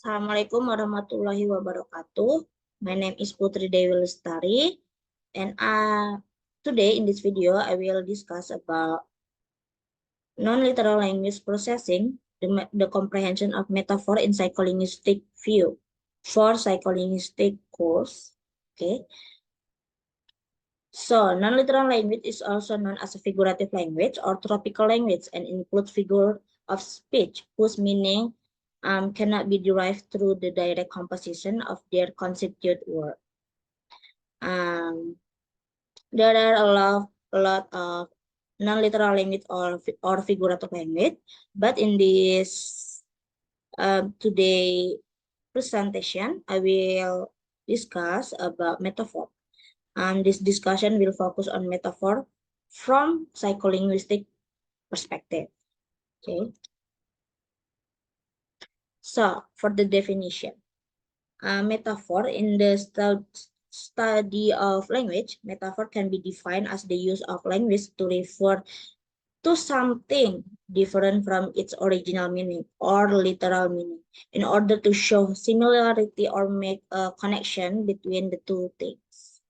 Assalamualaikum warahmatullahi wabarakatuh. My name is Putri Dewi Lestari, and today in this video I will discuss about non-literal language processing, the comprehension of metaphor in psycholinguistic view for psycholinguistic course. Okay. So, non-literal language is also known as a figurative language or tropical language and includes figure of speech whose meaning cannot be derived through the direct composition of their constituent word. There are a lot of non-literal language or figurative language, but in this today presentation, I will discuss about metaphor. This discussion will focus on metaphor from psycholinguistic perspective. Okay. So, for the definition, metaphor in the study of language, metaphor can be defined as the use of language to refer to something different from its original meaning or literal meaning in order to show similarity or make a connection between the two things.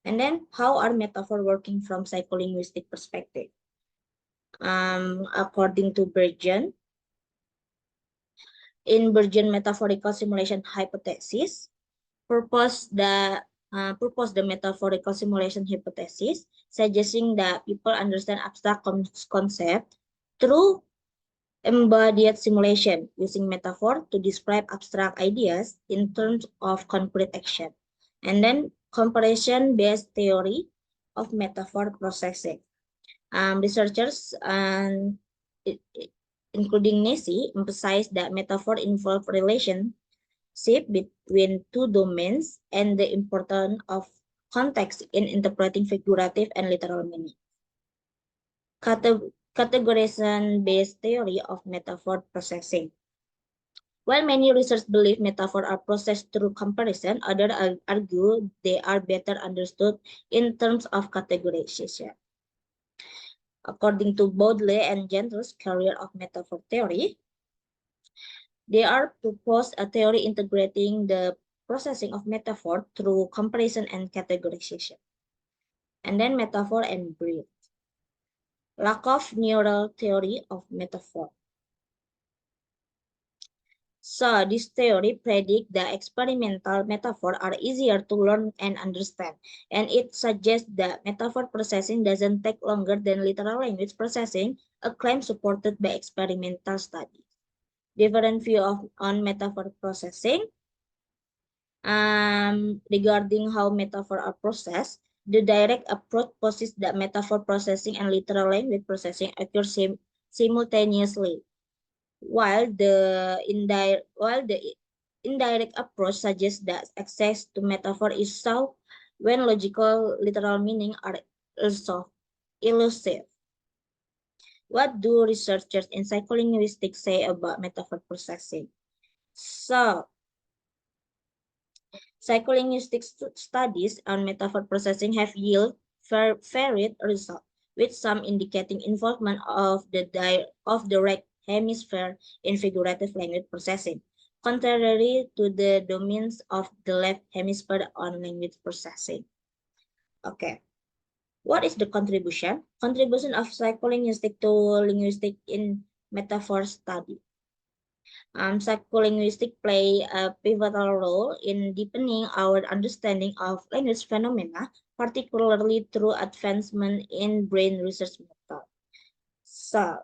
And then, how are metaphor working from psycholinguistic perspective? According to Bergen, in Bergen metaphorical simulation hypothesis, propose the metaphorical simulation hypothesis, suggesting that people understand abstract concept through embodied simulation using metaphor to describe abstract ideas in terms of concrete action. And then comparison-based theory of metaphor processing. Researchers including Nesi emphasize that metaphor involve relationship between two domains and the importance of context in interpreting figurative and literal meaning. Categorization-based theory of metaphor processing. While many researchers believe metaphors are processed through comparison, others argue they are better understood in terms of categorization. According to Baudelaire and Gentle's career of metaphor theory, they are proposed a theory integrating the processing of metaphor through comparison and categorization. And then metaphor and breed. Lakoff neural theory of metaphor. So this theory predicts that experimental metaphors are easier to learn and understand, and it suggests that metaphor processing doesn't take longer than literal language processing, a claim supported by experimental studies. Different view on metaphor processing. Regarding how metaphors are processed, the direct approach posits that metaphor processing and literal language processing occur simultaneously, while the indirect approach suggests that access to metaphor is sought when logical literal meaning are also elusive. What do researchers in psycholinguistics say about metaphor processing? So, psycholinguistic studies on metaphor processing have yielded varied results, with some indicating involvement of the right hemisphere in figurative language processing, contrary to the dominance of the left hemisphere on language processing. Okay. What is the contribution? Contribution of psycholinguistic to linguistic in metaphor study. Psycholinguistics play a pivotal role in deepening our understanding of language phenomena, particularly through advancement in brain research methods. So,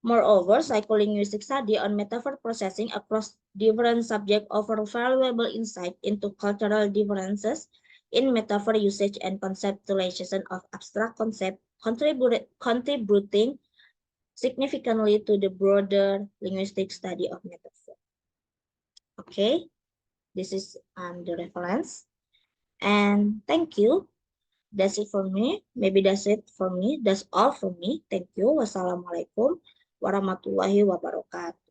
moreover, psycholinguistic study on metaphor processing across different subjects offer valuable insight into cultural differences in metaphor usage and conceptualization of abstract concepts, contributing significantly to the broader linguistic study of metaphor. Okay, this is the reference. And thank you. That's it for me. Maybe that's it for me. That's all for me. Thank you. Wassalamualaikum warahmatullahi wabarakatuh.